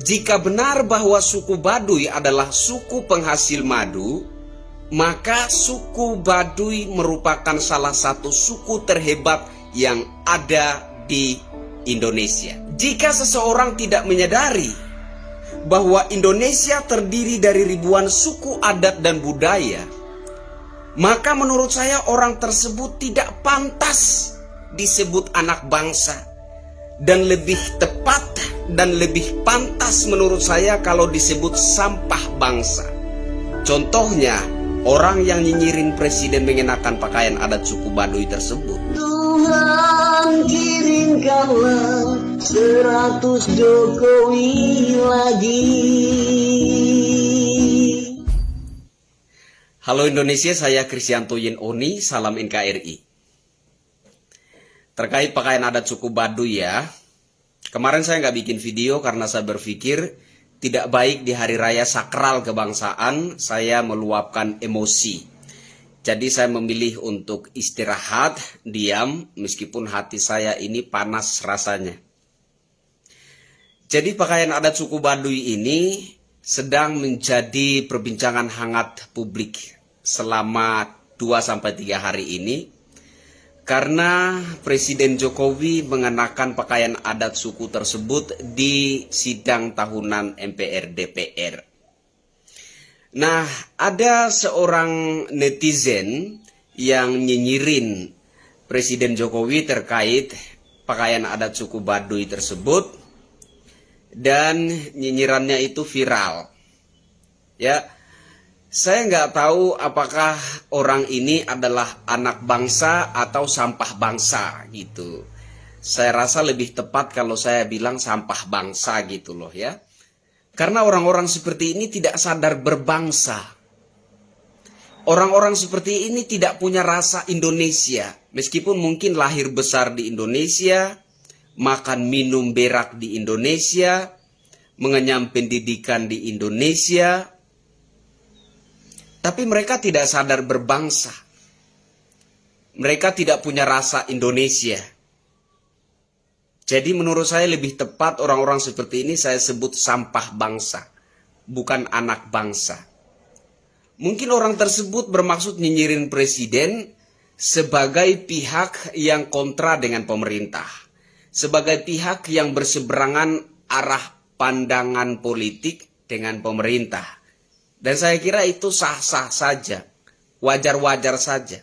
Jika benar bahwa suku Baduy adalah suku penghasil madu, maka suku Baduy merupakan salah satu suku terhebat yang ada di Indonesia. Jika seseorang tidak menyadari bahwa Indonesia terdiri dari ribuan suku adat dan budaya, maka menurut saya orang tersebut tidak pantas disebut anak bangsa, dan lebih tepat dan lebih pantas menurut saya kalau disebut sampah bangsa. Contohnya, orang yang nyinyirin presiden mengenakan pakaian adat suku Baduy tersebut. Tuhan kirimkanlah 100 Jokowi lagi. Halo Indonesia, saya Kristianto Yen Oni, salam NKRI. Terkait pakaian adat suku Baduy ya, kemarin saya nggak bikin video karena saya berpikir tidak baik di hari raya sakral kebangsaan saya meluapkan emosi. Jadi saya memilih untuk istirahat, diam, meskipun hati saya ini panas rasanya. Jadi pakaian adat suku Baduy ini sedang menjadi perbincangan hangat publik selama 2-3 hari ini. Karena Presiden Jokowi mengenakan pakaian adat suku tersebut di sidang tahunan MPR DPR. Nah, ada seorang netizen yang nyinyirin Presiden Jokowi terkait pakaian adat suku Baduy tersebut, dan nyinyirannya itu viral. Ya, saya nggak tahu apakah orang ini adalah anak bangsa atau sampah bangsa gitu. Saya rasa lebih tepat kalau saya bilang sampah bangsa gitu loh ya. Karena orang-orang seperti ini tidak sadar berbangsa. Orang-orang seperti ini tidak punya rasa Indonesia. Meskipun mungkin lahir besar di Indonesia, makan minum berak di Indonesia, mengenyam pendidikan di Indonesia, tapi mereka tidak sadar berbangsa. Mereka tidak punya rasa Indonesia. Jadi menurut saya lebih tepat orang-orang seperti ini saya sebut sampah bangsa, bukan anak bangsa. Mungkin orang tersebut bermaksud nyinyirin presiden sebagai pihak yang kontra dengan pemerintah, sebagai pihak yang berseberangan arah pandangan politik dengan pemerintah. Dan saya kira itu sah-sah saja, wajar-wajar saja.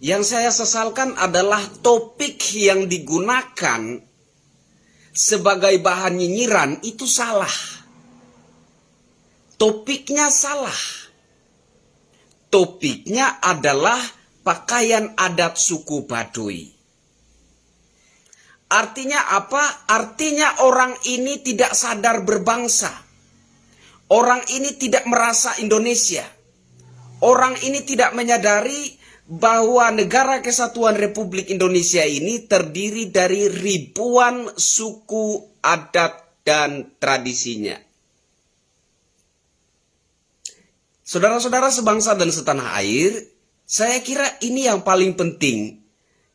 Yang saya sesalkan adalah topik yang digunakan sebagai bahan nyinyiran itu salah. Topiknya salah. Topiknya adalah pakaian adat suku Baduy. Artinya apa? Artinya orang ini tidak sadar berbangsa. Orang ini tidak merasa Indonesia. Orang ini tidak menyadari bahwa Negara Kesatuan Republik Indonesia ini terdiri dari ribuan suku, adat, dan tradisinya. Saudara-saudara sebangsa dan setanah air, saya kira ini yang paling penting,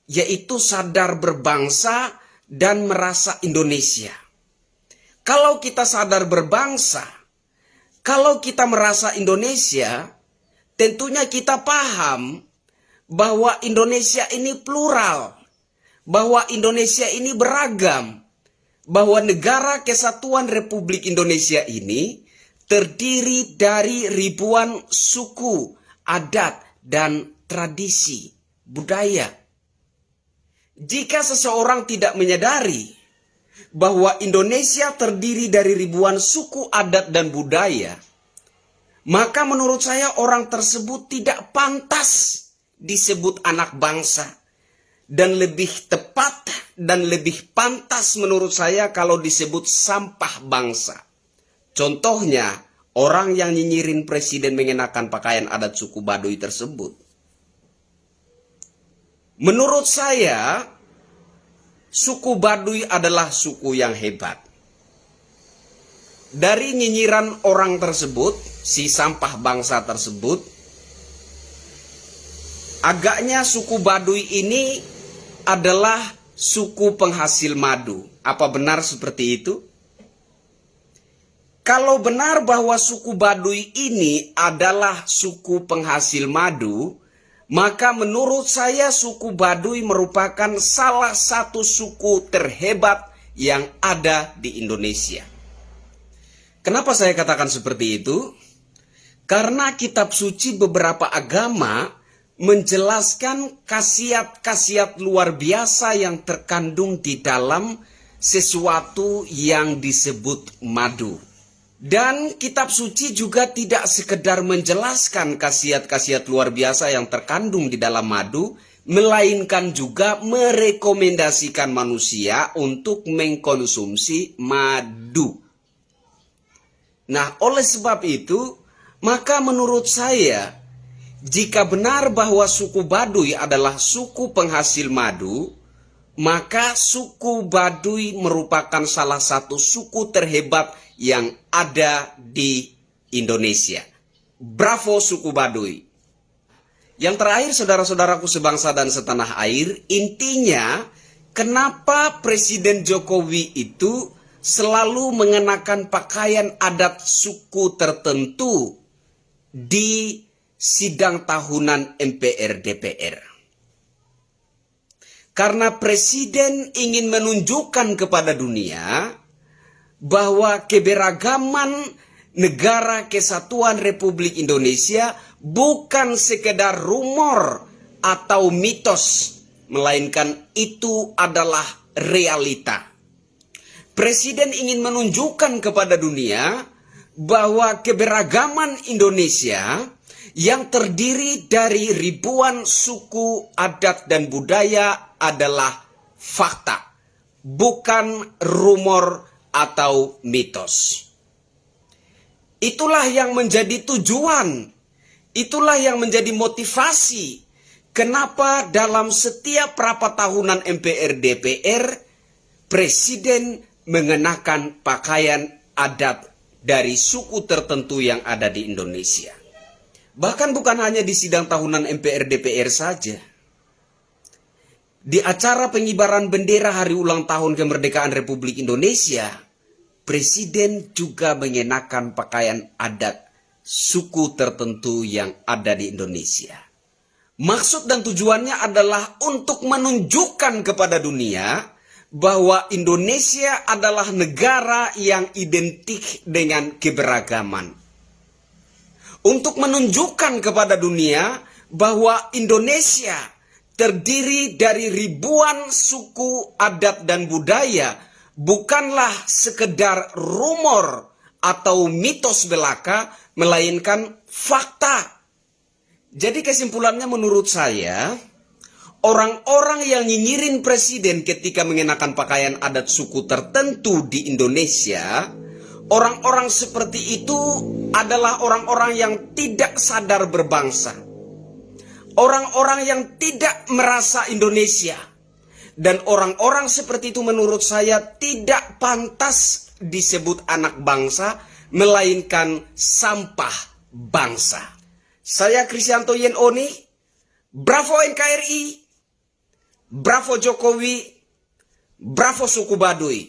yaitu sadar berbangsa dan merasa Indonesia. Kalau kita sadar berbangsa, kalau kita merasa Indonesia, tentunya kita paham bahwa Indonesia ini plural, bahwa Indonesia ini beragam, bahwa Negara Kesatuan Republik Indonesia ini terdiri dari ribuan suku, adat, dan tradisi, budaya. Jika seseorang tidak menyadari bahwa Indonesia terdiri dari ribuan suku, adat, dan budaya, maka menurut saya orang tersebut tidak pantas disebut anak bangsa, dan lebih tepat dan lebih pantas menurut saya kalau disebut sampah bangsa. Contohnya, orang yang nyinyirin presiden mengenakan pakaian adat suku Baduy tersebut. Menurut saya, suku Baduy adalah suku yang hebat. Dari nyinyiran orang tersebut, si sampah bangsa tersebut, agaknya suku Baduy ini adalah suku penghasil madu. Apa benar seperti itu? Kalau benar bahwa suku Baduy ini adalah suku penghasil madu, maka menurut saya suku Baduy merupakan salah satu suku terhebat yang ada di Indonesia. Kenapa saya katakan seperti itu? Karena kitab suci beberapa agama menjelaskan khasiat-khasiat luar biasa yang terkandung di dalam sesuatu yang disebut madu. Dan kitab suci juga tidak sekedar menjelaskan khasiat-khasiat luar biasa yang terkandung di dalam madu, melainkan juga merekomendasikan manusia untuk mengkonsumsi madu. Nah, oleh sebab itu, maka menurut saya, jika benar bahwa suku Baduy adalah suku penghasil madu, maka suku Baduy merupakan salah satu suku terhebat yang ada di Indonesia. Bravo suku Baduy. Yang terakhir, saudara-saudaraku sebangsa dan setanah air, intinya kenapa Presiden Jokowi itu selalu mengenakan pakaian adat suku tertentu di sidang tahunan MPR DPR. Karena Presiden ingin menunjukkan kepada dunia bahwa keberagaman negara kesatuan Republik Indonesia bukan sekedar rumor atau mitos, melainkan itu adalah realita. Presiden ingin menunjukkan kepada dunia bahwa keberagaman Indonesia yang terdiri dari ribuan suku, adat, dan budaya adalah fakta, bukan rumor atau mitos. Itulah yang menjadi tujuan, itulah yang menjadi motivasi kenapa dalam setiap rapat tahunan MPR DPR Presiden mengenakan pakaian adat dari suku tertentu yang ada di Indonesia. Bahkan bukan hanya di sidang tahunan MPR DPR saja. Di acara pengibaran bendera hari ulang tahun kemerdekaan Republik Indonesia, Presiden juga mengenakan pakaian adat suku tertentu yang ada di Indonesia. Maksud dan tujuannya adalah untuk menunjukkan kepada dunia bahwa Indonesia adalah negara yang identik dengan keberagaman. Untuk menunjukkan kepada dunia bahwa Indonesia terdiri dari ribuan suku, adat, dan budaya, bukanlah sekedar rumor atau mitos belaka, melainkan fakta. Jadi kesimpulannya menurut saya, orang-orang yang nyinyirin Presiden ketika mengenakan pakaian adat suku tertentu di Indonesia, orang-orang seperti itu adalah orang-orang yang tidak sadar berbangsa. Orang-orang yang tidak merasa Indonesia. Dan orang-orang seperti itu menurut saya tidak pantas disebut anak bangsa, melainkan sampah bangsa. Saya Kristianto Yenoni, bravo NKRI, bravo Jokowi, bravo suku Baduy.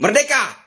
Merdeka!